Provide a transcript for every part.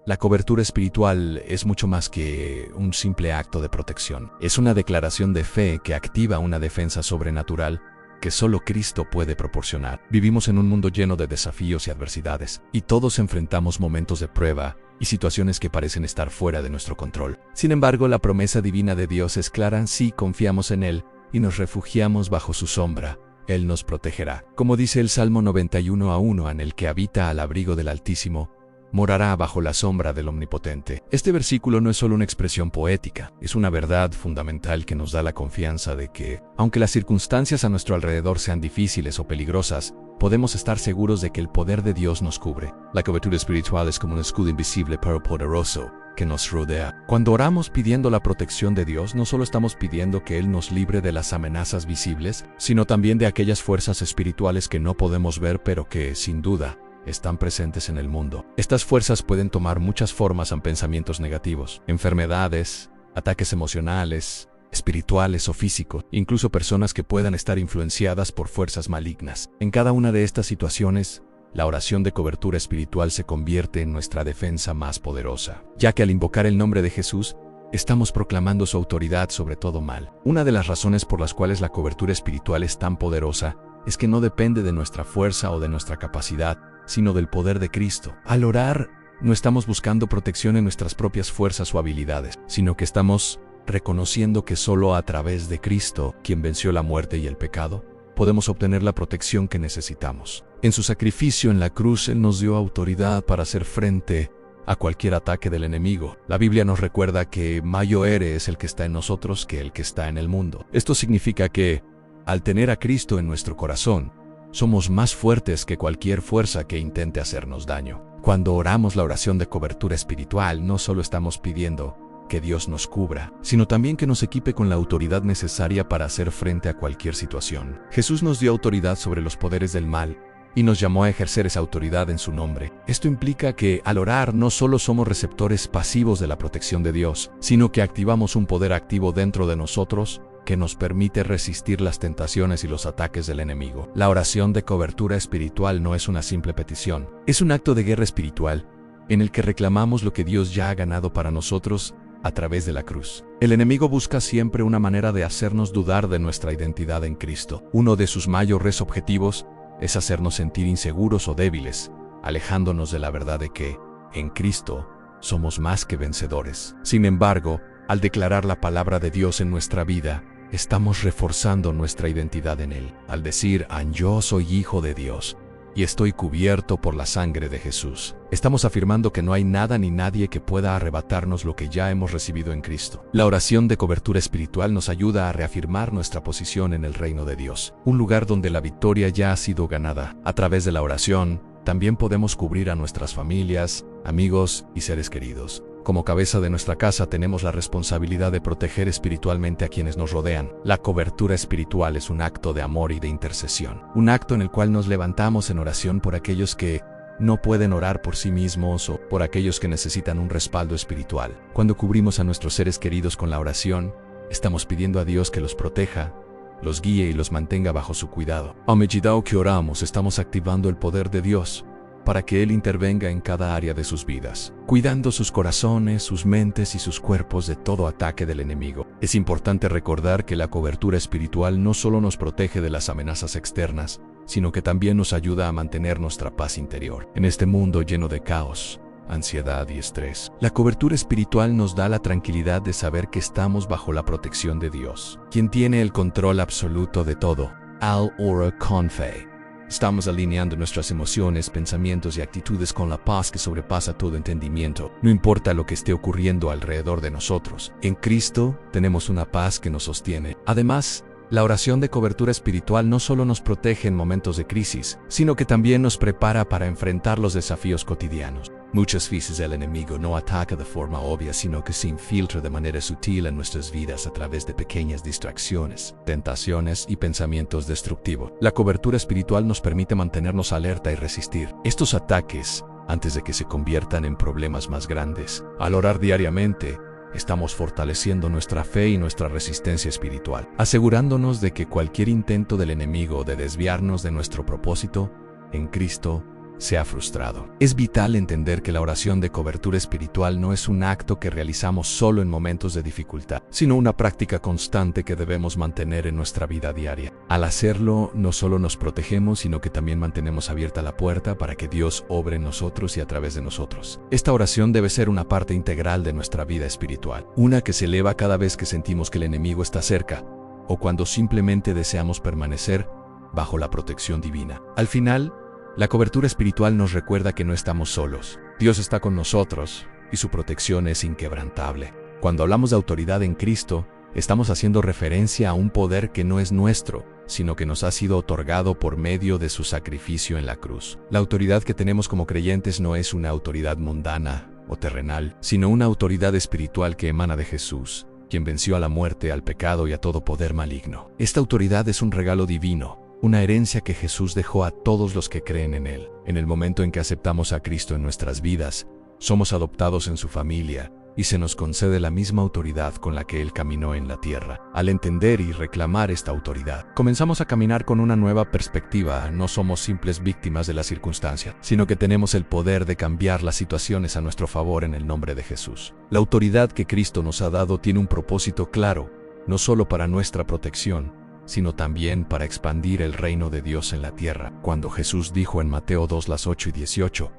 La cobertura espiritual es mucho más que un simple acto de protección. Es una declaración de fe que activa una defensa sobrenatural que solo Cristo puede proporcionar. Vivimos en un mundo lleno de desafíos y adversidades, y todos enfrentamos momentos de prueba y situaciones que parecen estar fuera de nuestro control. Sin embargo, la promesa divina de Dios es clara: si confiamos en Él y nos refugiamos bajo su sombra, Él nos protegerá. Como dice el Salmo 91:1, en el que habita al abrigo del Altísimo, morará bajo la sombra del Omnipotente. Este versículo no es solo una expresión poética, es una verdad fundamental que nos da la confianza de que, aunque las circunstancias a nuestro alrededor sean difíciles o peligrosas, podemos estar seguros de que el poder de Dios nos cubre. La cobertura espiritual es como un escudo invisible pero poderoso que nos rodea. Cuando oramos pidiendo la protección de Dios, no solo estamos pidiendo que Él nos libre de las amenazas visibles, sino también de aquellas fuerzas espirituales que no podemos ver pero que, sin duda, están presentes en el mundo. Estas fuerzas pueden tomar muchas formas en pensamientos negativos, enfermedades, ataques emocionales, espirituales o físicos, incluso personas que puedan estar influenciadas por fuerzas malignas. En cada una de estas situaciones, la oración de cobertura espiritual se convierte en nuestra defensa más poderosa, ya que al invocar el nombre de Jesús, estamos proclamando su autoridad sobre todo mal. Una de las razones por las cuales la cobertura espiritual es tan poderosa es que no depende de nuestra fuerza o de nuestra capacidad, sino del poder de Cristo. Al orar, no estamos buscando protección en nuestras propias fuerzas o habilidades, sino que estamos reconociendo que solo a través de Cristo, quien venció la muerte y el pecado, podemos obtener la protección que necesitamos. En su sacrificio en la cruz, Él nos dio autoridad para hacer frente a cualquier ataque del enemigo. La Biblia nos recuerda que mayor es el que está en nosotros que el que está en el mundo. Esto significa que, al tener a Cristo en nuestro corazón, somos más fuertes que cualquier fuerza que intente hacernos daño. Cuando oramos la oración de cobertura espiritual, no solo estamos pidiendo que Dios nos cubra, sino también que nos equipe con la autoridad necesaria para hacer frente a cualquier situación. Jesús nos dio autoridad sobre los poderes del mal y nos llamó a ejercer esa autoridad en su nombre. Esto implica que al orar no solo somos receptores pasivos de la protección de Dios, sino que activamos un poder activo dentro de nosotros que nos permite resistir las tentaciones y los ataques del enemigo. La oración de cobertura espiritual no es una simple petición, es un acto de guerra espiritual en el que reclamamos lo que Dios ya ha ganado para nosotros a través de la cruz. El enemigo busca siempre una manera de hacernos dudar de nuestra identidad en Cristo. Uno de sus mayores objetivos es hacernos sentir inseguros o débiles, alejándonos de la verdad de que, en Cristo, somos más que vencedores. Sin embargo, al declarar la palabra de Dios en nuestra vida, estamos reforzando nuestra identidad en Él. Al decir: yo soy hijo de Dios y estoy cubierto por la sangre de Jesús, estamos afirmando que no hay nada ni nadie que pueda arrebatarnos lo que ya hemos recibido en Cristo. La oración de cobertura espiritual nos ayuda a reafirmar nuestra posición en el reino de Dios, un lugar donde la victoria ya ha sido ganada. A través de la oración, también podemos cubrir a nuestras familias, amigos y seres queridos. Como cabeza de nuestra casa tenemos la responsabilidad de proteger espiritualmente a quienes nos rodean. La cobertura espiritual es un acto de amor y de intercesión, un acto en el cual nos levantamos en oración por aquellos que no pueden orar por sí mismos o por aquellos que necesitan un respaldo espiritual. Cuando cubrimos a nuestros seres queridos con la oración, estamos pidiendo a Dios que los proteja, los guíe y los mantenga bajo su cuidado. A medida que oramos, estamos activando el poder de Dios para que Él intervenga en cada área de sus vidas, cuidando sus corazones, sus mentes y sus cuerpos de todo ataque del enemigo. Es importante recordar que la cobertura espiritual no solo nos protege de las amenazas externas, sino que también nos ayuda a mantener nuestra paz interior. En este mundo lleno de caos, ansiedad y estrés, la cobertura espiritual nos da la tranquilidad de saber que estamos bajo la protección de Dios, quien tiene el control absoluto de todo. Al orar con fe, estamos alineando nuestras emociones, pensamientos y actitudes con la paz que sobrepasa todo entendimiento. No importa lo que esté ocurriendo alrededor de nosotros, en Cristo tenemos una paz que nos sostiene. Además, la oración de cobertura espiritual no solo nos protege en momentos de crisis, sino que también nos prepara para enfrentar los desafíos cotidianos. Muchas veces el enemigo no ataca de forma obvia, sino que se infiltra de manera sutil en nuestras vidas a través de pequeñas distracciones, tentaciones y pensamientos destructivos. La cobertura espiritual nos permite mantenernos alerta y resistir estos ataques antes de que se conviertan en problemas más grandes. Al orar diariamente, estamos fortaleciendo nuestra fe y nuestra resistencia espiritual, asegurándonos de que cualquier intento del enemigo de desviarnos de nuestro propósito en Cristo se ha frustrado. Es vital entender que la oración de cobertura espiritual no es un acto que realizamos solo en momentos de dificultad, sino una práctica constante que debemos mantener en nuestra vida diaria. Al hacerlo, no solo nos protegemos, sino que también mantenemos abierta la puerta para que Dios obre en nosotros y a través de nosotros. Esta oración debe ser una parte integral de nuestra vida espiritual, una que se eleva cada vez que sentimos que el enemigo está cerca, o cuando simplemente deseamos permanecer bajo la protección divina. Al final, la cobertura espiritual nos recuerda que no estamos solos. Dios está con nosotros y su protección es inquebrantable. Cuando hablamos de autoridad en Cristo, estamos haciendo referencia a un poder que no es nuestro, sino que nos ha sido otorgado por medio de su sacrificio en la cruz. La autoridad que tenemos como creyentes no es una autoridad mundana o terrenal, sino una autoridad espiritual que emana de Jesús, quien venció a la muerte, al pecado y a todo poder maligno. Esta autoridad es un regalo divino, una herencia que Jesús dejó a todos los que creen en Él. En el momento en que aceptamos a Cristo en nuestras vidas, somos adoptados en su familia y se nos concede la misma autoridad con la que Él caminó en la tierra. Al entender y reclamar esta autoridad, comenzamos a caminar con una nueva perspectiva. No somos simples víctimas de la circunstancia, sino que tenemos el poder de cambiar las situaciones a nuestro favor en el nombre de Jesús. La autoridad que Cristo nos ha dado tiene un propósito claro, no solo para nuestra protección, sino también para expandir el reino de Dios en la tierra. Cuando Jesús dijo en Mateo 2:8-18,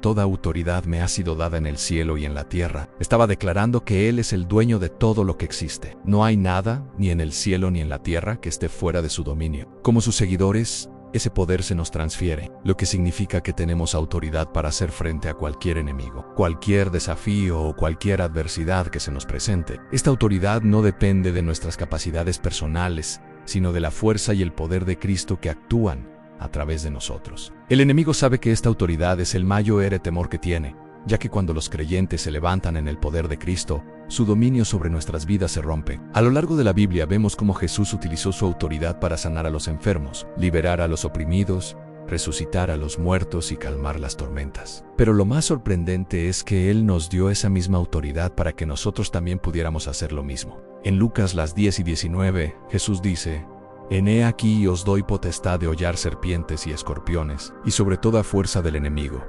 toda autoridad me ha sido dada en el cielo y en la tierra, estaba declarando que Él es el dueño de todo lo que existe. No hay nada, ni en el cielo ni en la tierra, que esté fuera de su dominio. Como sus seguidores, ese poder se nos transfiere, lo que significa que tenemos autoridad para hacer frente a cualquier enemigo, cualquier desafío o cualquier adversidad que se nos presente. Esta autoridad no depende de nuestras capacidades personales, sino de la fuerza y el poder de Cristo que actúan a través de nosotros. El enemigo sabe que esta autoridad es el mayor temor que tiene, ya que cuando los creyentes se levantan en el poder de Cristo, su dominio sobre nuestras vidas se rompe. A lo largo de la Biblia vemos cómo Jesús utilizó su autoridad para sanar a los enfermos, liberar a los oprimidos, resucitar a los muertos y calmar las tormentas. Pero lo más sorprendente es que Él nos dio esa misma autoridad para que nosotros también pudiéramos hacer lo mismo. En Lucas 10:19, Jesús dice: He aquí os doy potestad de hollar serpientes y escorpiones, y sobre toda fuerza del enemigo,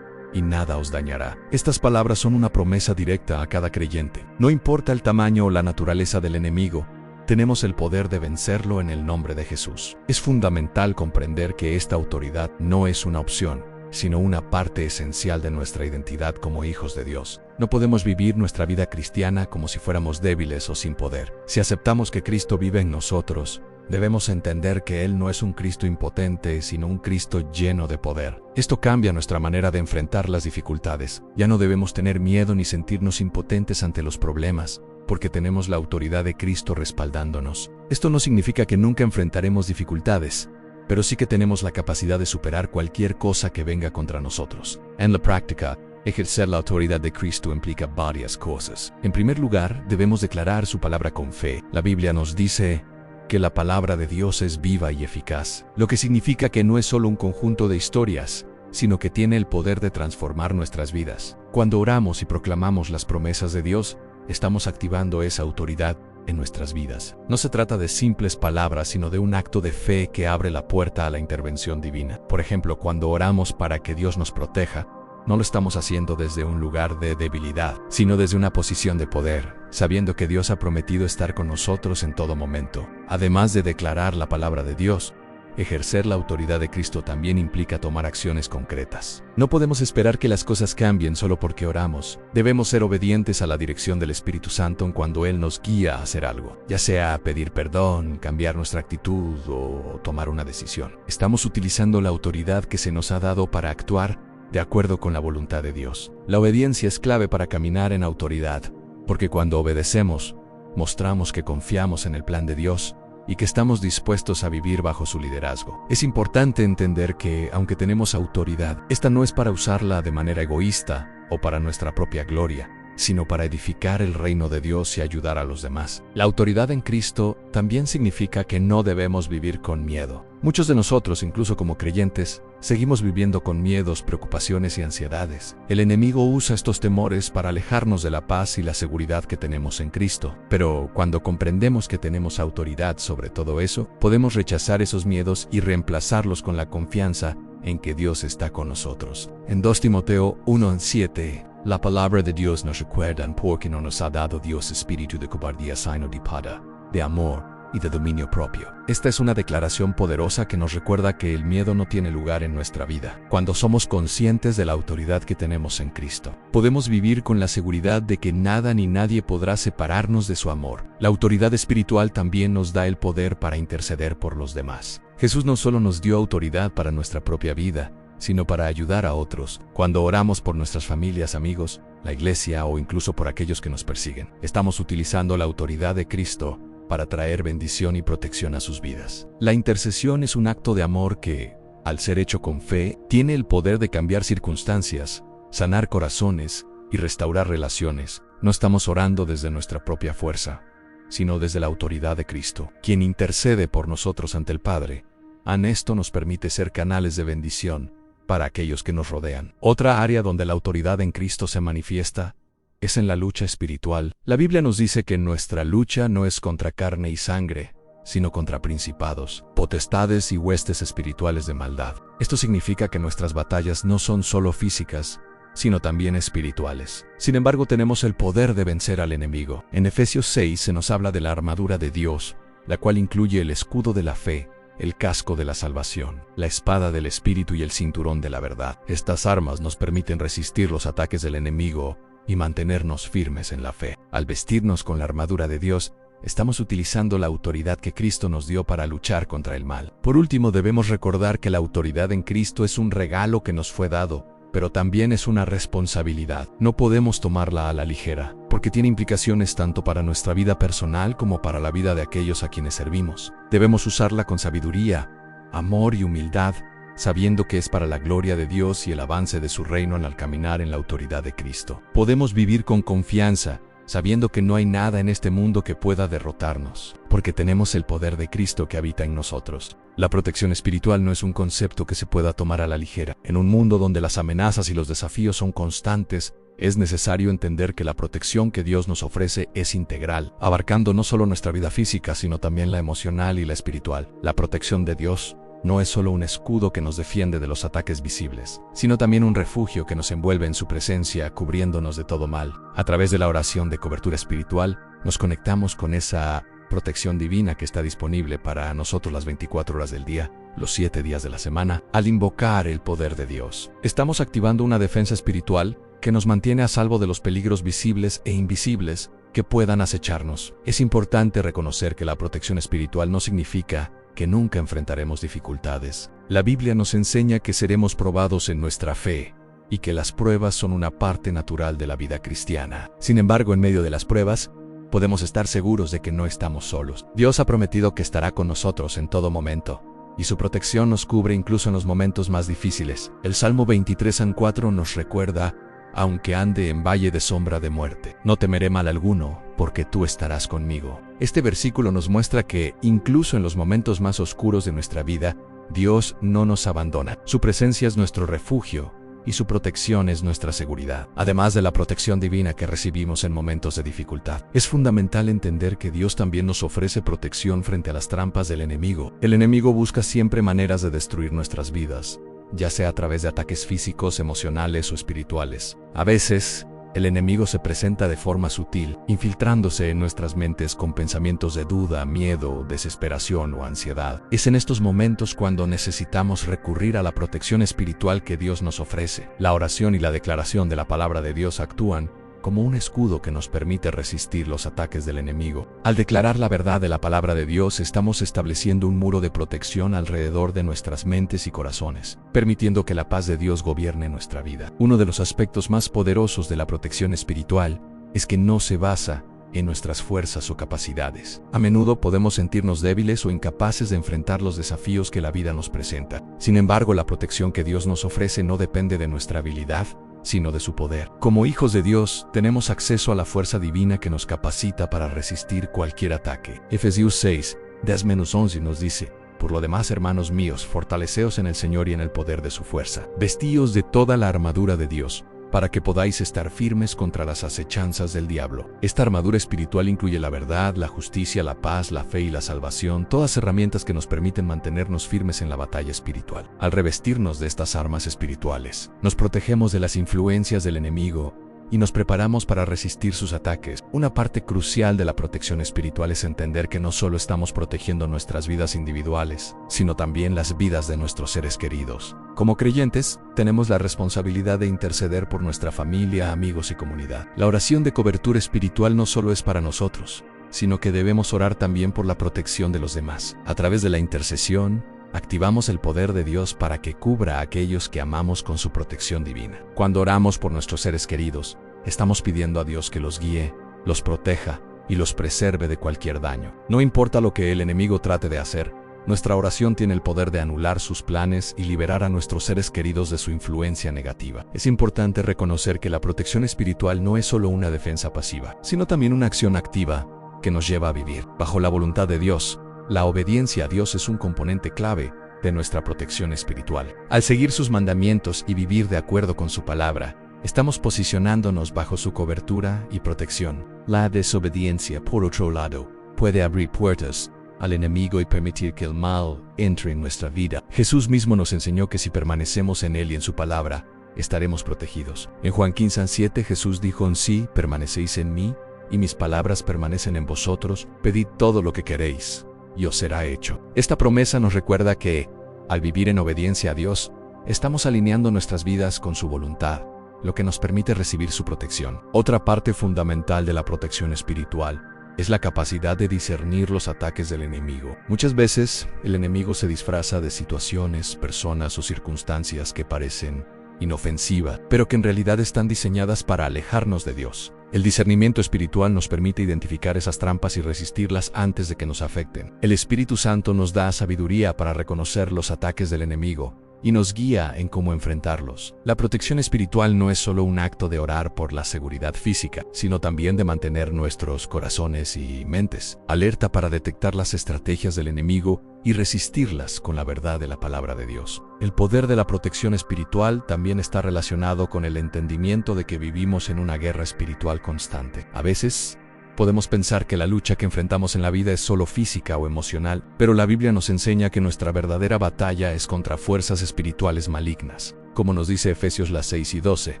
y nada os dañará. Estas palabras son una promesa directa a cada creyente. No importa el tamaño o la naturaleza del enemigo, tenemos el poder de vencerlo en el nombre de Jesús. Es fundamental comprender que esta autoridad no es una opción, sino una parte esencial de nuestra identidad como hijos de Dios. No podemos vivir nuestra vida cristiana como si fuéramos débiles o sin poder. Si aceptamos que Cristo vive en nosotros, debemos entender que Él no es un Cristo impotente, sino un Cristo lleno de poder. Esto cambia nuestra manera de enfrentar las dificultades. Ya no debemos tener miedo ni sentirnos impotentes ante los problemas, porque tenemos la autoridad de Cristo respaldándonos. Esto no significa que nunca enfrentaremos dificultades, pero sí que tenemos la capacidad de superar cualquier cosa que venga contra nosotros. En la práctica, ejercer la autoridad de Cristo implica varias cosas. En primer lugar, debemos declarar su palabra con fe. La Biblia nos dice que la palabra de Dios es viva y eficaz, lo que significa que no es solo un conjunto de historias, sino que tiene el poder de transformar nuestras vidas. Cuando oramos y proclamamos las promesas de Dios, estamos activando esa autoridad en nuestras vidas. No se trata de simples palabras, sino de un acto de fe que abre la puerta a la intervención divina. Por ejemplo, cuando oramos para que Dios nos proteja, no lo estamos haciendo desde un lugar de debilidad, sino desde una posición de poder, sabiendo que Dios ha prometido estar con nosotros en todo momento. Además de declarar la palabra de Dios, ejercer la autoridad de Cristo también implica tomar acciones concretas. No podemos esperar que las cosas cambien solo porque oramos. Debemos ser obedientes a la dirección del Espíritu Santo cuando Él nos guía a hacer algo, ya sea pedir perdón, cambiar nuestra actitud o tomar una decisión. Estamos utilizando la autoridad que se nos ha dado para actuar de acuerdo con la voluntad de Dios. La obediencia es clave para caminar en autoridad, porque cuando obedecemos, mostramos que confiamos en el plan de Dios y que estamos dispuestos a vivir bajo su liderazgo. Es importante entender que, aunque tenemos autoridad, esta no es para usarla de manera egoísta o para nuestra propia gloria, sino para edificar el reino de Dios y ayudar a los demás. La autoridad en Cristo también significa que no debemos vivir con miedo. Muchos de nosotros, incluso como creyentes, seguimos viviendo con miedos, preocupaciones y ansiedades. El enemigo usa estos temores para alejarnos de la paz y la seguridad que tenemos en Cristo. Pero cuando comprendemos que tenemos autoridad sobre todo eso, podemos rechazar esos miedos y reemplazarlos con la confianza en que Dios está con nosotros. En 2 Timoteo 1:7, la palabra de Dios nos recuerda porque no nos ha dado Dios espíritu de cobardía, sino de poder, de amor y de dominio propio. Esta es una declaración poderosa que nos recuerda que el miedo no tiene lugar en nuestra vida. Cuando somos conscientes de la autoridad que tenemos en Cristo, podemos vivir con la seguridad de que nada ni nadie podrá separarnos de su amor. La autoridad espiritual también nos da el poder para interceder por los demás. Jesús no solo nos dio autoridad para nuestra propia vida, sino para ayudar a otros. Cuando oramos por nuestras familias, amigos, la iglesia o incluso por aquellos que nos persiguen, estamos utilizando la autoridad de Cristo para traer bendición y protección a sus vidas. La intercesión es un acto de amor que, al ser hecho con fe, tiene el poder de cambiar circunstancias, sanar corazones y restaurar relaciones. No estamos orando desde nuestra propia fuerza, sino desde la autoridad de Cristo, quien intercede por nosotros ante el Padre. Esto nos permite ser canales de bendición para aquellos que nos rodean. Otra área donde la autoridad en Cristo se manifiesta es en la lucha espiritual. La Biblia nos dice que nuestra lucha no es contra carne y sangre, sino contra principados, potestades y huestes espirituales de maldad. Esto significa que nuestras batallas no son solo físicas, sino también espirituales. Sin embargo, tenemos el poder de vencer al enemigo. En Efesios 6 se nos habla de la armadura de Dios, la cual incluye el escudo de la fe, el casco de la salvación, la espada del Espíritu y el cinturón de la verdad. Estas armas nos permiten resistir los ataques del enemigo y mantenernos firmes en la fe. Al vestirnos con la armadura de Dios, estamos utilizando la autoridad que Cristo nos dio para luchar contra el mal. Por último, debemos recordar que la autoridad en Cristo es un regalo que nos fue dado, pero también es una responsabilidad. No podemos tomarla a la ligera, porque tiene implicaciones tanto para nuestra vida personal como para la vida de aquellos a quienes servimos. Debemos usarla con sabiduría, amor y humildad, sabiendo que es para la gloria de Dios y el avance de su reino al caminar en la autoridad de Cristo. Podemos vivir con confianza, sabiendo que no hay nada en este mundo que pueda derrotarnos, porque tenemos el poder de Cristo que habita en nosotros. La protección espiritual no es un concepto que se pueda tomar a la ligera. En un mundo donde las amenazas y los desafíos son constantes, es necesario entender que la protección que Dios nos ofrece es integral, abarcando no solo nuestra vida física, sino también la emocional y la espiritual. La protección de Dios no es solo un escudo que nos defiende de los ataques visibles, sino también un refugio que nos envuelve en su presencia, cubriéndonos de todo mal. A través de la oración de cobertura espiritual, nos conectamos con esa protección divina que está disponible para nosotros las 24 horas del día, los 7 días de la semana. Al invocar el poder de Dios, estamos activando una defensa espiritual que nos mantiene a salvo de los peligros visibles e invisibles que puedan acecharnos. Es importante reconocer que la protección espiritual no significa que nunca enfrentaremos dificultades. La Biblia nos enseña que seremos probados en nuestra fe y que las pruebas son una parte natural de la vida cristiana. Sin embargo, en medio de las pruebas, podemos estar seguros de que no estamos solos. Dios ha prometido que estará con nosotros en todo momento, y su protección nos cubre incluso en los momentos más difíciles. El Salmo 23:4 nos recuerda: aunque ande en valle de sombra de muerte, no temeré mal alguno, porque tú estarás conmigo. Este versículo nos muestra que, incluso en los momentos más oscuros de nuestra vida, Dios no nos abandona. Su presencia es nuestro refugio, y su protección es nuestra seguridad. Además de la protección divina que recibimos en momentos de dificultad, es fundamental entender que Dios también nos ofrece protección frente a las trampas del enemigo. El enemigo busca siempre maneras de destruir nuestras vidas, ya sea a través de ataques físicos, emocionales o espirituales. A veces, el enemigo se presenta de forma sutil, infiltrándose en nuestras mentes con pensamientos de duda, miedo, desesperación o ansiedad. Es en estos momentos cuando necesitamos recurrir a la protección espiritual que Dios nos ofrece. La oración y la declaración de la palabra de Dios actúan como un escudo que nos permite resistir los ataques del enemigo. Al declarar la verdad de la palabra de Dios, estamos estableciendo un muro de protección alrededor de nuestras mentes y corazones, permitiendo que la paz de Dios gobierne nuestra vida. Uno de los aspectos más poderosos de la protección espiritual es que no se basa en nuestras fuerzas o capacidades. A menudo podemos sentirnos débiles o incapaces de enfrentar los desafíos que la vida nos presenta. Sin embargo, la protección que Dios nos ofrece no depende de nuestra habilidad, sino de su poder. Como hijos de Dios, tenemos acceso a la fuerza divina que nos capacita para resistir cualquier ataque. Efesios 6, 10-11 nos dice: por lo demás, hermanos míos, fortaleceos en el Señor y en el poder de su fuerza. Vestíos de toda la armadura de Dios, para que podáis estar firmes contra las acechanzas del diablo. Esta armadura espiritual incluye la verdad, la justicia, la paz, la fe y la salvación, todas herramientas que nos permiten mantenernos firmes en la batalla espiritual. Al revestirnos de estas armas espirituales, nos protegemos de las influencias del enemigo y nos preparamos para resistir sus ataques. Una parte crucial de la protección espiritual es entender que no solo estamos protegiendo nuestras vidas individuales, sino también las vidas de nuestros seres queridos. Como creyentes, tenemos la responsabilidad de interceder por nuestra familia, amigos y comunidad. La oración de cobertura espiritual no solo es para nosotros, sino que debemos orar también por la protección de los demás. A través de la intercesión, activamos el poder de Dios para que cubra a aquellos que amamos con su protección divina. Cuando oramos por nuestros seres queridos, estamos pidiendo a Dios que los guíe, los proteja y los preserve de cualquier daño. No importa lo que el enemigo trate de hacer, nuestra oración tiene el poder de anular sus planes y liberar a nuestros seres queridos de su influencia negativa. Es importante reconocer que la protección espiritual no es solo una defensa pasiva, sino también una acción activa que nos lleva a vivir. Bajo la voluntad de Dios, la obediencia a Dios es un componente clave de nuestra protección espiritual. Al seguir sus mandamientos y vivir de acuerdo con su palabra, estamos posicionándonos bajo su cobertura y protección. La desobediencia, por otro lado, puede abrir puertas al enemigo y permitir que el mal entre en nuestra vida. Jesús mismo nos enseñó que si permanecemos en Él y en su palabra, estaremos protegidos. En Juan 15:7 Jesús dijo: si permanecéis en mí y mis palabras permanecen en vosotros, pedid todo lo que queréis y os será hecho. Esta promesa nos recuerda que, al vivir en obediencia a Dios, estamos alineando nuestras vidas con su voluntad, lo que nos permite recibir su protección. Otra parte fundamental de la protección espiritual es la capacidad de discernir los ataques del enemigo. Muchas veces, el enemigo se disfraza de situaciones, personas o circunstancias que parecen inofensivas, pero que en realidad están diseñadas para alejarnos de Dios. El discernimiento espiritual nos permite identificar esas trampas y resistirlas antes de que nos afecten. El Espíritu Santo nos da sabiduría para reconocer los ataques del enemigo y nos guía en cómo enfrentarlos. La protección espiritual no es solo un acto de orar por la seguridad física, sino también de mantener nuestros corazones y mentes alerta para detectar las estrategias del enemigo y resistirlas con la verdad de la palabra de Dios. El poder de la protección espiritual también está relacionado con el entendimiento de que vivimos en una guerra espiritual constante. A veces, podemos pensar que la lucha que enfrentamos en la vida es solo física o emocional, pero la Biblia nos enseña que nuestra verdadera batalla es contra fuerzas espirituales malignas. Como nos dice Efesios 6:12,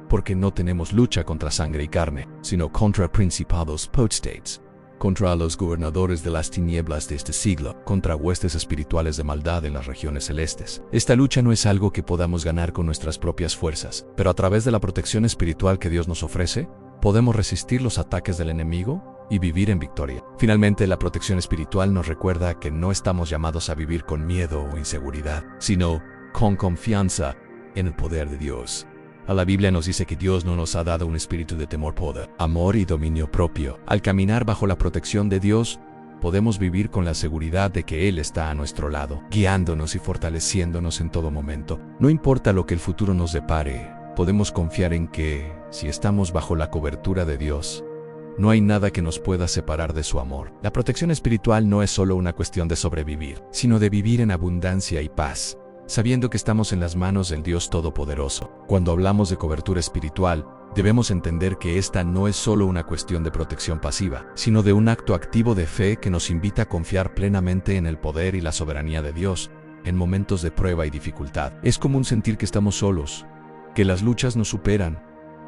porque no tenemos lucha contra sangre y carne, sino contra principados, potestates, contra los gobernadores de las tinieblas de este siglo, contra huestes espirituales de maldad en las regiones celestes. Esta lucha no es algo que podamos ganar con nuestras propias fuerzas, pero a través de la protección espiritual que Dios nos ofrece, podemos resistir los ataques del enemigo y vivir en victoria. Finalmente, la protección espiritual nos recuerda que no estamos llamados a vivir con miedo o inseguridad, sino con confianza en el poder de Dios. La Biblia nos dice que Dios no nos ha dado un espíritu de temor, poder, amor y dominio propio. Al caminar bajo la protección de Dios, podemos vivir con la seguridad de que Él está a nuestro lado, guiándonos y fortaleciéndonos en todo momento. No importa lo que el futuro nos depare, podemos confiar en que, si estamos bajo la cobertura de Dios, no hay nada que nos pueda separar de su amor. La protección espiritual no es solo una cuestión de sobrevivir, sino de vivir en abundancia y paz, sabiendo que estamos en las manos del Dios Todopoderoso. Cuando hablamos de cobertura espiritual, debemos entender que esta no es solo una cuestión de protección pasiva, sino de un acto activo de fe que nos invita a confiar plenamente en el poder y la soberanía de Dios en momentos de prueba y dificultad. Es común sentir que estamos solos, que las luchas nos superan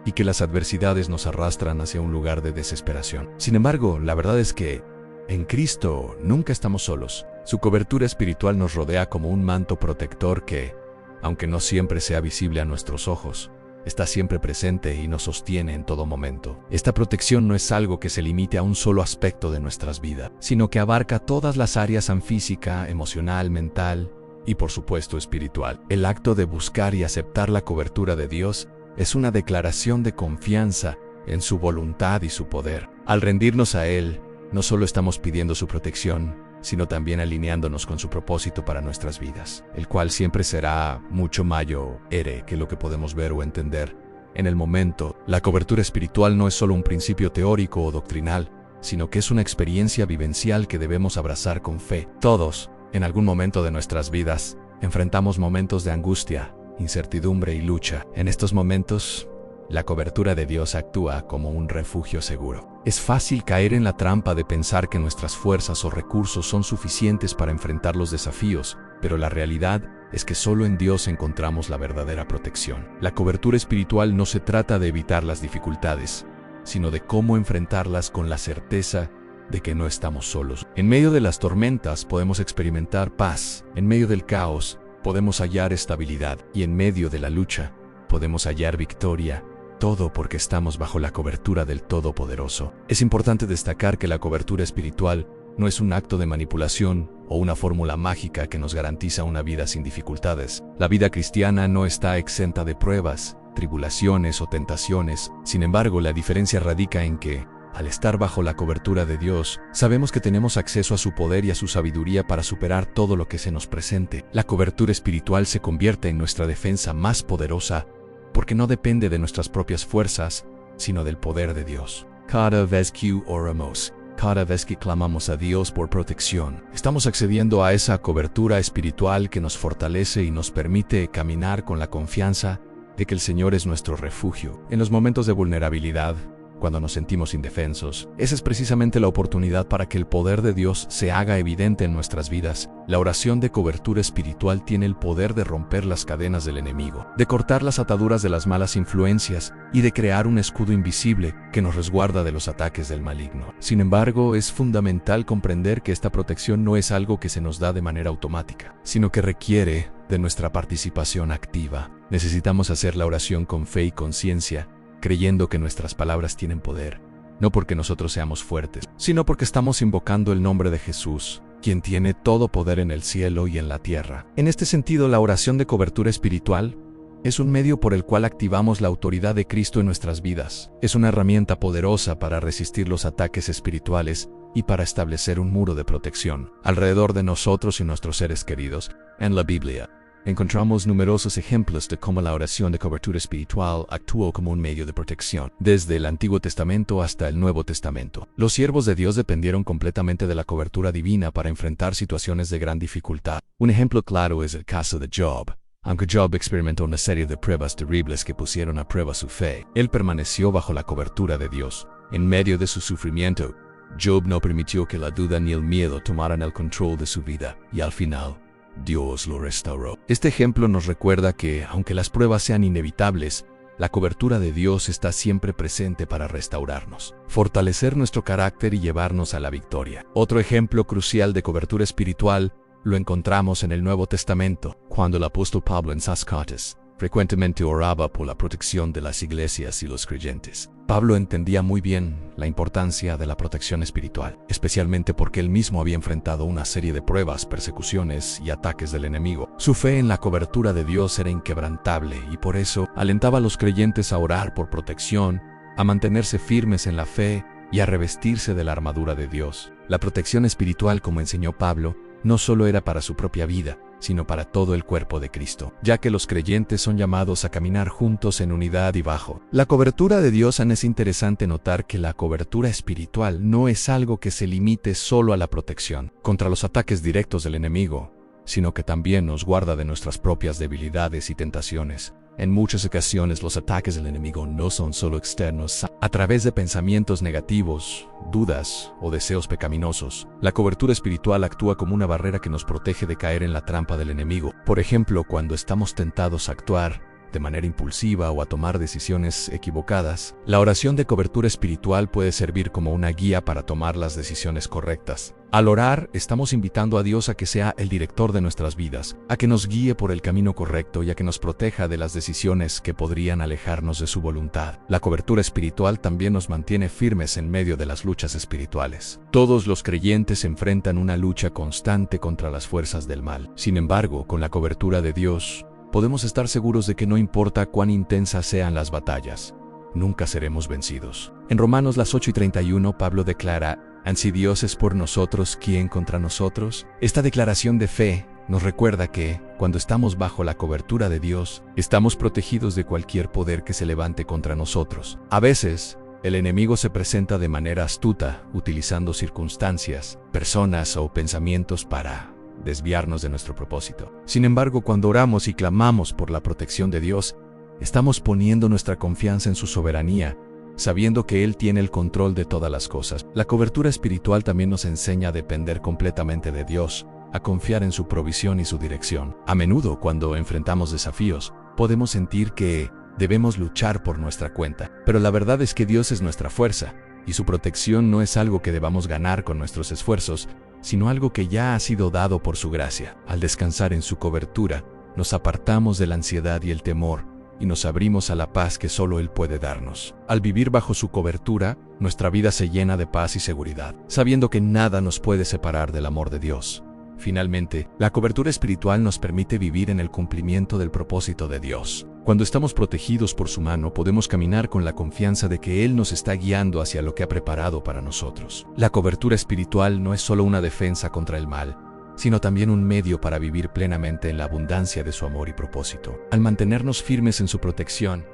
y que las adversidades nos arrastran hacia un lugar de desesperación. Sin embargo, la verdad es que en Cristo nunca estamos solos. Su cobertura espiritual nos rodea como un manto protector que, aunque no siempre sea visible a nuestros ojos, está siempre presente y nos sostiene en todo momento. Esta protección no es algo que se limite a un solo aspecto de nuestras vidas, sino que abarca todas las áreas física, emocional, mental y por supuesto espiritual. El acto de buscar y aceptar la cobertura de Dios es una declaración de confianza en su voluntad y su poder. Al rendirnos a Él, no solo estamos pidiendo su protección, sino también alineándonos con su propósito para nuestras vidas, el cual siempre será mucho mayor que lo que podemos ver o entender en el momento. La cobertura espiritual no es solo un principio teórico o doctrinal, sino que es una experiencia vivencial que debemos abrazar con fe. Todos, en algún momento de nuestras vidas, enfrentamos momentos de angustia, incertidumbre y lucha. En estos momentos, La cobertura de Dios actúa como un refugio seguro. Es fácil caer en la trampa de pensar que nuestras fuerzas o recursos son suficientes para enfrentar los desafíos, pero la realidad es que solo en Dios encontramos la verdadera protección. La cobertura espiritual no se trata de evitar las dificultades, sino de cómo enfrentarlas con la certeza de que no estamos solos. En medio de las tormentas podemos experimentar paz, en medio del caos podemos hallar estabilidad y en medio de la lucha podemos hallar victoria. Todo porque estamos bajo la cobertura del Todopoderoso. Es importante destacar que la cobertura espiritual no es un acto de manipulación o una fórmula mágica que nos garantiza una vida sin dificultades. La vida cristiana no está exenta de pruebas, tribulaciones o tentaciones. Sin embargo, la diferencia radica en que, al estar bajo la cobertura de Dios, sabemos que tenemos acceso a su poder y a su sabiduría para superar todo lo que se nos presente. La cobertura espiritual se convierte en nuestra defensa más poderosa porque no depende de nuestras propias fuerzas, sino del poder de Dios. Cada vez que oramos, cada vez que clamamos a Dios por protección, estamos accediendo a esa cobertura espiritual que nos fortalece y nos permite caminar con la confianza de que el Señor es nuestro refugio. En los momentos de vulnerabilidad, cuando nos sentimos indefensos, esa es precisamente la oportunidad para que el poder de Dios se haga evidente en nuestras vidas. La oración de cobertura espiritual tiene el poder de romper las cadenas del enemigo, de cortar las ataduras de las malas influencias y de crear un escudo invisible que nos resguarda de los ataques del maligno. Sin embargo, es fundamental comprender que esta protección no es algo que se nos da de manera automática, sino que requiere de nuestra participación activa. Necesitamos hacer la oración con fe y conciencia, creyendo que nuestras palabras tienen poder, no porque nosotros seamos fuertes, sino porque estamos invocando el nombre de Jesús, quien tiene todo poder en el cielo y en la tierra. En este sentido, la oración de cobertura espiritual es un medio por el cual activamos la autoridad de Cristo en nuestras vidas. Es una herramienta poderosa para resistir los ataques espirituales y para establecer un muro de protección alrededor de nosotros y nuestros seres queridos. En la Biblia encontramos numerosos ejemplos de cómo la oración de cobertura espiritual actuó como un medio de protección, desde el Antiguo Testamento hasta el Nuevo Testamento. Los siervos de Dios dependieron completamente de la cobertura divina para enfrentar situaciones de gran dificultad. Un ejemplo claro es el caso de Job. Aunque Job experimentó una serie de pruebas terribles que pusieron a prueba su fe, él permaneció bajo la cobertura de Dios. En medio de su sufrimiento, Job no permitió que la duda ni el miedo tomaran el control de su vida, y al final, Dios lo restauró. Este ejemplo nos recuerda que, aunque las pruebas sean inevitables, la cobertura de Dios está siempre presente para restaurarnos, fortalecer nuestro carácter y llevarnos a la victoria. Otro ejemplo crucial de cobertura espiritual lo encontramos en el Nuevo Testamento, cuando el apóstol Pablo en Zacatecas frecuentemente oraba por la protección de las iglesias y los creyentes. Pablo entendía muy bien la importancia de la protección espiritual, especialmente porque él mismo había enfrentado una serie de pruebas, persecuciones y ataques del enemigo. Su fe en la cobertura de Dios era inquebrantable y por eso alentaba a los creyentes a orar por protección, a mantenerse firmes en la fe y a revestirse de la armadura de Dios. La protección espiritual, como enseñó Pablo, no solo era para su propia vida, sino para todo el cuerpo de Cristo, ya que los creyentes son llamados a caminar juntos en unidad y bajo la cobertura de Dios. Es interesante notar que la cobertura espiritual no es algo que se limite solo a la protección contra los ataques directos del enemigo, sino que también nos guarda de nuestras propias debilidades y tentaciones. En muchas ocasiones los ataques del enemigo no son solo externos, a través de pensamientos negativos, dudas o deseos pecaminosos. La cobertura espiritual actúa como una barrera que nos protege de caer en la trampa del enemigo. Por ejemplo, cuando estamos tentados a actuar de manera impulsiva o a tomar decisiones equivocadas, la oración de cobertura espiritual puede servir como una guía para tomar las decisiones correctas. Al orar, estamos invitando a Dios a que sea el director de nuestras vidas, a que nos guíe por el camino correcto y a que nos proteja de las decisiones que podrían alejarnos de su voluntad. La cobertura espiritual también nos mantiene firmes en medio de las luchas espirituales. Todos los creyentes enfrentan una lucha constante contra las fuerzas del mal. Sin embargo, con la cobertura de Dios, podemos estar seguros de que no importa cuán intensas sean las batallas, nunca seremos vencidos. En Romanos 8:31, Pablo declara: «Si Dios es por nosotros, ¿quién contra nosotros?». Esta declaración de fe nos recuerda que, cuando estamos bajo la cobertura de Dios, estamos protegidos de cualquier poder que se levante contra nosotros. A veces, el enemigo se presenta de manera astuta, utilizando circunstancias, personas o pensamientos para desviarnos de nuestro propósito. Sin embargo, cuando oramos y clamamos por la protección de Dios, Estamos poniendo nuestra confianza en su soberanía, sabiendo que Él tiene el control de todas las cosas. La cobertura espiritual también nos enseña a depender completamente de Dios, a confiar en su provisión y su dirección. A menudo, cuando enfrentamos desafíos, podemos sentir que debemos luchar por nuestra cuenta. Pero la verdad es que Dios es nuestra fuerza, y su protección no es algo que debamos ganar con nuestros esfuerzos, sino algo que ya ha sido dado por su gracia. Al descansar en su cobertura, nos apartamos de la ansiedad y el temor, y nos abrimos a la paz que solo Él puede darnos. Al vivir bajo su cobertura, nuestra vida se llena de paz y seguridad, sabiendo que nada nos puede separar del amor de Dios. Finalmente, la cobertura espiritual nos permite vivir en el cumplimiento del propósito de Dios. Cuando estamos protegidos por su mano, podemos caminar con la confianza de que Él nos está guiando hacia lo que ha preparado para nosotros. La cobertura espiritual no es solo una defensa contra el mal, sino también un medio para vivir plenamente en la abundancia de su amor y propósito. Al mantenernos firmes en su protección,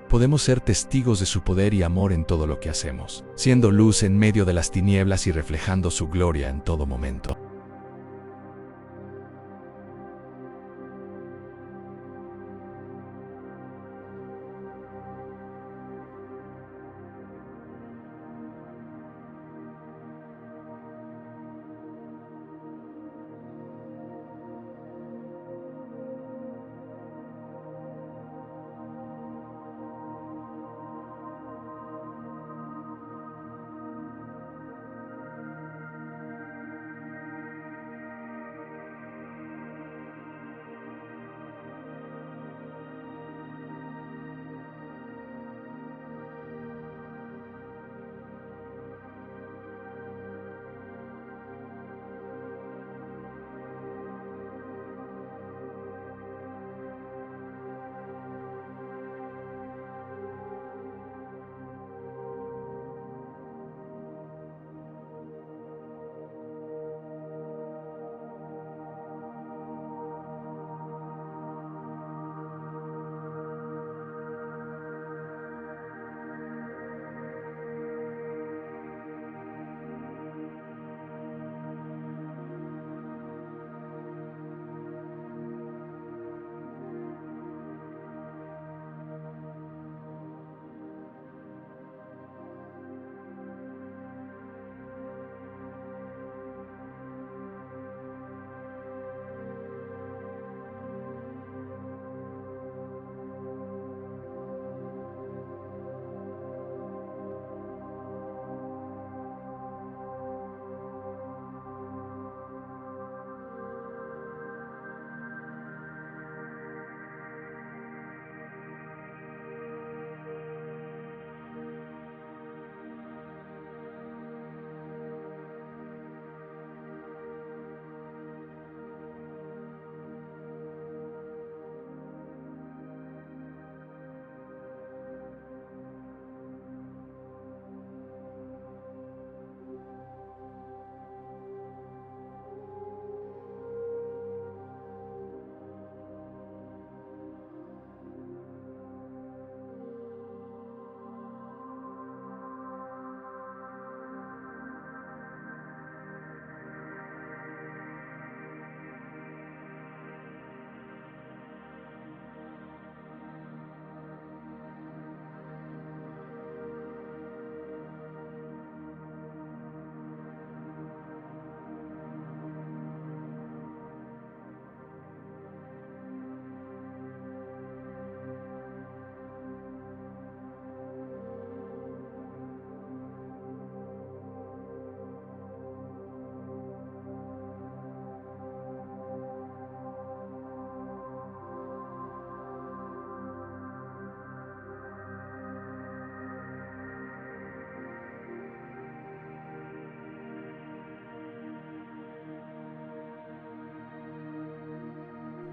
podemos ser testigos de su poder y amor en todo lo que hacemos, siendo luz en medio de las tinieblas y reflejando su gloria en todo momento.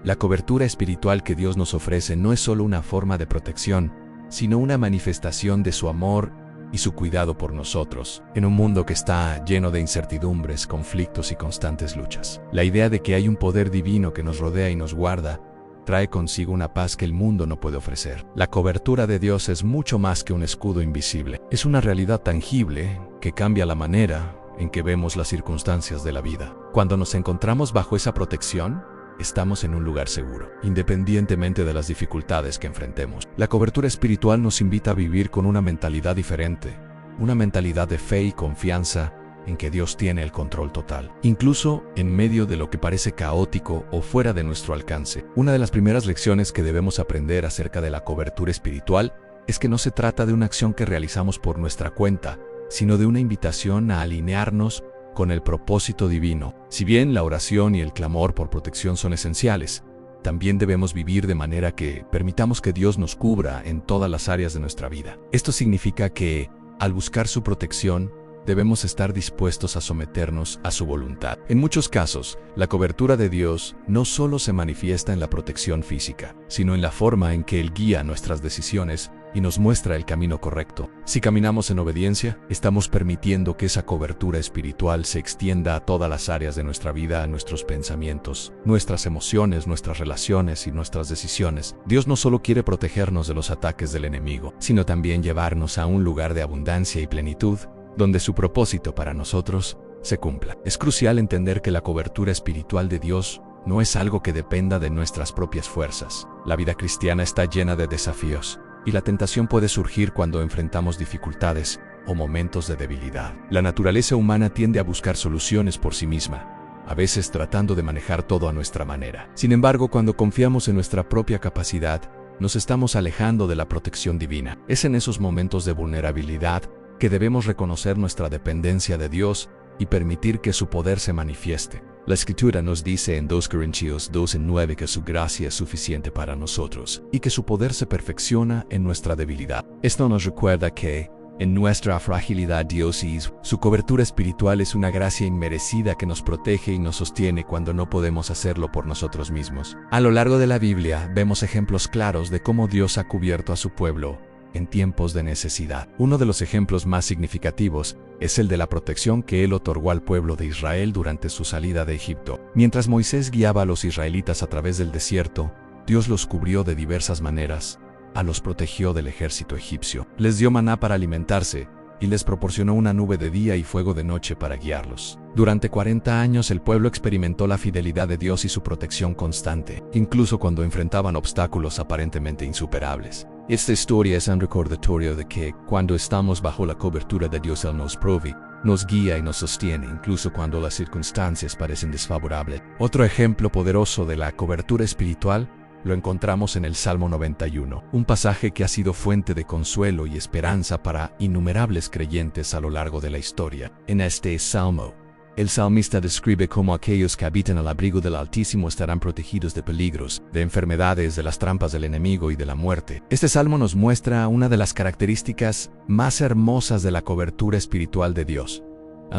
La cobertura espiritual que Dios nos ofrece no es solo una forma de protección, sino una manifestación de su amor y su cuidado por nosotros, en un mundo que está lleno de incertidumbres, conflictos y constantes luchas. La idea de que hay un poder divino que nos rodea y nos guarda, trae consigo una paz que el mundo no puede ofrecer. La cobertura de Dios es mucho más que un escudo invisible. Es una realidad tangible que cambia la manera en que vemos las circunstancias de la vida. Cuando nos encontramos bajo esa protección, estamos en un lugar seguro, independientemente de las dificultades que enfrentemos. La cobertura espiritual nos invita a vivir con una mentalidad diferente, una mentalidad de fe y confianza en que Dios tiene el control total, incluso en medio de lo que parece caótico o fuera de nuestro alcance. Una de las primeras lecciones que debemos aprender acerca de la cobertura espiritual es que no se trata de una acción que realizamos por nuestra cuenta, sino de una invitación a alinearnos con el propósito divino. Si bien la oración y el clamor por protección son esenciales, también debemos vivir de manera que permitamos que Dios nos cubra en todas las áreas de nuestra vida. Esto significa que, al buscar su protección, debemos estar dispuestos a someternos a su voluntad. En muchos casos, la cobertura de Dios no solo se manifiesta en la protección física, sino en la forma en que Él guía nuestras decisiones y nos muestra el camino correcto. Si caminamos en obediencia, estamos permitiendo que esa cobertura espiritual se extienda a todas las áreas de nuestra vida, a nuestros pensamientos, nuestras emociones, nuestras relaciones y nuestras decisiones. Dios no solo quiere protegernos de los ataques del enemigo, sino también llevarnos a un lugar de abundancia y plenitud, donde su propósito para nosotros se cumpla. Es crucial entender que la cobertura espiritual de Dios no es algo que dependa de nuestras propias fuerzas. La vida cristiana está llena de desafíos, y la tentación puede surgir cuando enfrentamos dificultades o momentos de debilidad. La naturaleza humana tiende a buscar soluciones por sí misma, a veces tratando de manejar todo a nuestra manera. Sin embargo, cuando confiamos en nuestra propia capacidad, nos estamos alejando de la protección divina. Es en esos momentos de vulnerabilidad que debemos reconocer nuestra dependencia de Dios y permitir que su poder se manifieste. La Escritura nos dice en 2 Corintios 2:9 que su gracia es suficiente para nosotros y que su poder se perfecciona en nuestra debilidad. Esto nos recuerda que, en nuestra fragilidad, Dios y su cobertura espiritual es una gracia inmerecida que nos protege y nos sostiene cuando no podemos hacerlo por nosotros mismos. A lo largo de la Biblia vemos ejemplos claros de cómo Dios ha cubierto a su pueblo en tiempos de necesidad. Uno de los ejemplos más significativos es el de la protección que Él otorgó al pueblo de Israel durante su salida de Egipto. Mientras Moisés guiaba a los israelitas a través del desierto, Dios los cubrió de diversas maneras, los protegió del ejército egipcio, les dio maná para alimentarse y les proporcionó una nube de día y fuego de noche para guiarlos. Durante 40 años el pueblo experimentó la fidelidad de Dios y su protección constante, incluso cuando enfrentaban obstáculos aparentemente insuperables. Esta historia es un recordatorio de que, cuando estamos bajo la cobertura de Dios, Él nos provee, nos guía y nos sostiene, incluso cuando las circunstancias parecen desfavorables. Otro ejemplo poderoso de la cobertura espiritual lo encontramos en el Salmo 91, un pasaje que ha sido fuente de consuelo y esperanza para innumerables creyentes a lo largo de la historia. En este salmo, el salmista describe cómo aquellos que habitan al abrigo del Altísimo estarán protegidos de peligros, de enfermedades, de las trampas del enemigo y de la muerte. Este salmo nos muestra una de las características más hermosas de la cobertura espiritual de Dios.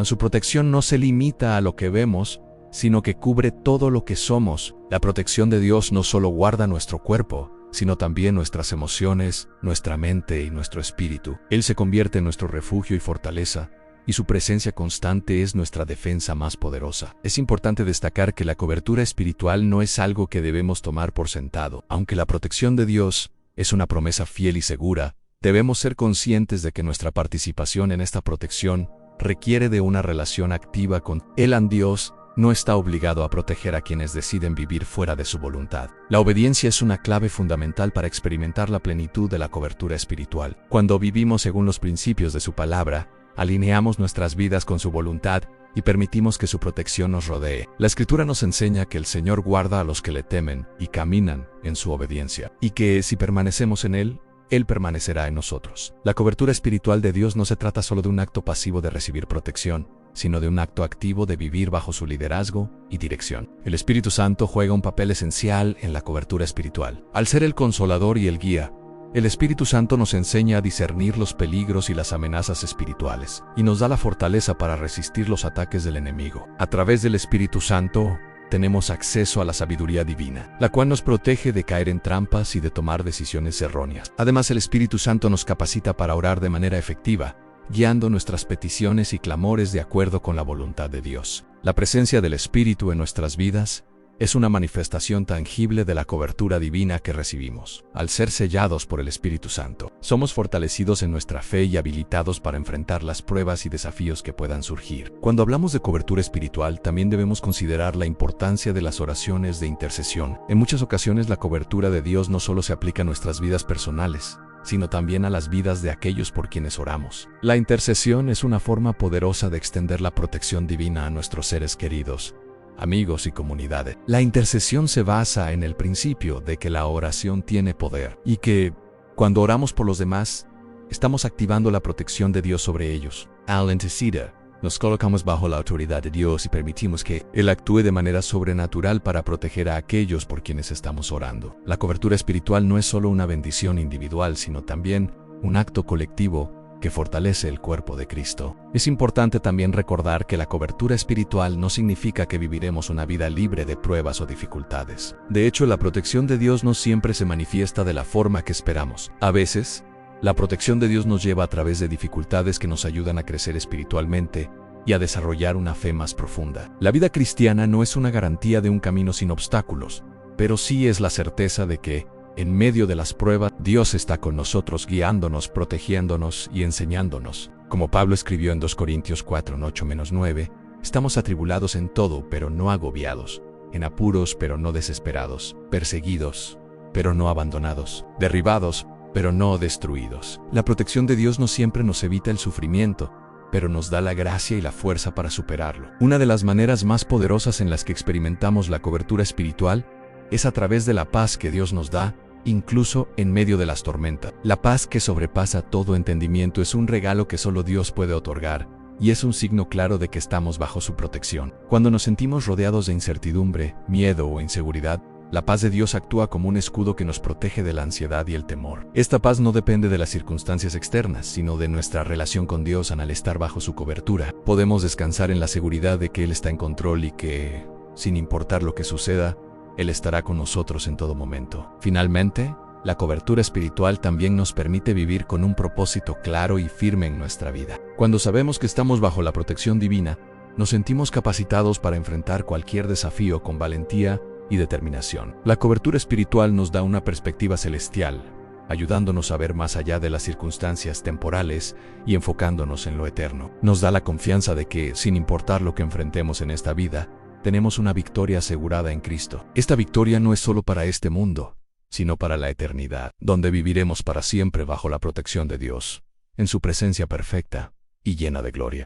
Su protección no se limita a lo que vemos, sino que cubre todo lo que somos. La protección de Dios no solo guarda nuestro cuerpo, sino también nuestras emociones, nuestra mente y nuestro espíritu. Él se convierte en nuestro refugio y fortaleza, y su presencia constante es nuestra defensa más poderosa. Es importante destacar que la cobertura espiritual no es algo que debemos tomar por sentado. Aunque la protección de Dios es una promesa fiel y segura, debemos ser conscientes de que nuestra participación en esta protección requiere de una relación activa con Él. Dios no está obligado a proteger a quienes deciden vivir fuera de su voluntad. La obediencia es una clave fundamental para experimentar la plenitud de la cobertura espiritual. Cuando vivimos según los principios de su palabra, alineamos nuestras vidas con su voluntad y permitimos que su protección nos rodee. La Escritura nos enseña que el Señor guarda a los que le temen y caminan en su obediencia, y que si permanecemos en Él, Él permanecerá en nosotros. La cobertura espiritual de Dios no se trata solo de un acto pasivo de recibir protección, sino de un acto activo de vivir bajo su liderazgo y dirección. El Espíritu Santo juega un papel esencial en la cobertura espiritual. Al ser el consolador y el guía, el Espíritu Santo nos enseña a discernir los peligros y las amenazas espirituales, y nos da la fortaleza para resistir los ataques del enemigo. A través del Espíritu Santo, tenemos acceso a la sabiduría divina, la cual nos protege de caer en trampas y de tomar decisiones erróneas. Además, el Espíritu Santo nos capacita para orar de manera efectiva, guiando nuestras peticiones y clamores de acuerdo con la voluntad de Dios. La presencia del Espíritu en nuestras vidas es una manifestación tangible de la cobertura divina que recibimos. Al ser sellados por el Espíritu Santo, somos fortalecidos en nuestra fe y habilitados para enfrentar las pruebas y desafíos que puedan surgir. Cuando hablamos de cobertura espiritual, también debemos considerar la importancia de las oraciones de intercesión. En muchas ocasiones, la cobertura de Dios no solo se aplica a nuestras vidas personales, sino también a las vidas de aquellos por quienes oramos. La intercesión es una forma poderosa de extender la protección divina a nuestros seres queridos, amigos y comunidades. La intercesión se basa en el principio de que la oración tiene poder y que, cuando oramos por los demás, estamos activando la protección de Dios sobre ellos. Al interceder, nos colocamos bajo la autoridad de Dios y permitimos que Él actúe de manera sobrenatural para proteger a aquellos por quienes estamos orando. La cobertura espiritual no es solo una bendición individual, sino también un acto colectivo que fortalece el cuerpo de Cristo. Es importante también recordar que la cobertura espiritual no significa que viviremos una vida libre de pruebas o dificultades. De hecho, la protección de Dios no siempre se manifiesta de la forma que esperamos. A veces, la protección de Dios nos lleva a través de dificultades que nos ayudan a crecer espiritualmente y a desarrollar una fe más profunda. La vida cristiana no es una garantía de un camino sin obstáculos, pero sí es la certeza de que, en medio de las pruebas, Dios está con nosotros, guiándonos, protegiéndonos y enseñándonos. Como Pablo escribió en 2 Corintios 4, 8-9, estamos atribulados en todo, pero no agobiados, en apuros, pero no desesperados, perseguidos, pero no abandonados, derribados, pero no destruidos. La protección de Dios no siempre nos evita el sufrimiento, pero nos da la gracia y la fuerza para superarlo. Una de las maneras más poderosas en las que experimentamos la cobertura espiritual es a través de la paz que Dios nos da, incluso en medio de las tormentas. La paz que sobrepasa todo entendimiento es un regalo que solo Dios puede otorgar, y es un signo claro de que estamos bajo su protección. Cuando nos sentimos rodeados de incertidumbre, miedo o inseguridad, la paz de Dios actúa como un escudo que nos protege de la ansiedad y el temor. Esta paz no depende de las circunstancias externas, sino de nuestra relación con Dios. Al estar bajo su cobertura, podemos descansar en la seguridad de que Él está en control y que, sin importar lo que suceda, Él estará con nosotros en todo momento. Finalmente, la cobertura espiritual también nos permite vivir con un propósito claro y firme en nuestra vida. Cuando sabemos que estamos bajo la protección divina, nos sentimos capacitados para enfrentar cualquier desafío con valentía y determinación. La cobertura espiritual nos da una perspectiva celestial, ayudándonos a ver más allá de las circunstancias temporales y enfocándonos en lo eterno. Nos da la confianza de que, sin importar lo que enfrentemos en esta vida, tenemos una victoria asegurada en Cristo. Esta victoria no es solo para este mundo, sino para la eternidad, donde viviremos para siempre bajo la protección de Dios, en su presencia perfecta y llena de gloria.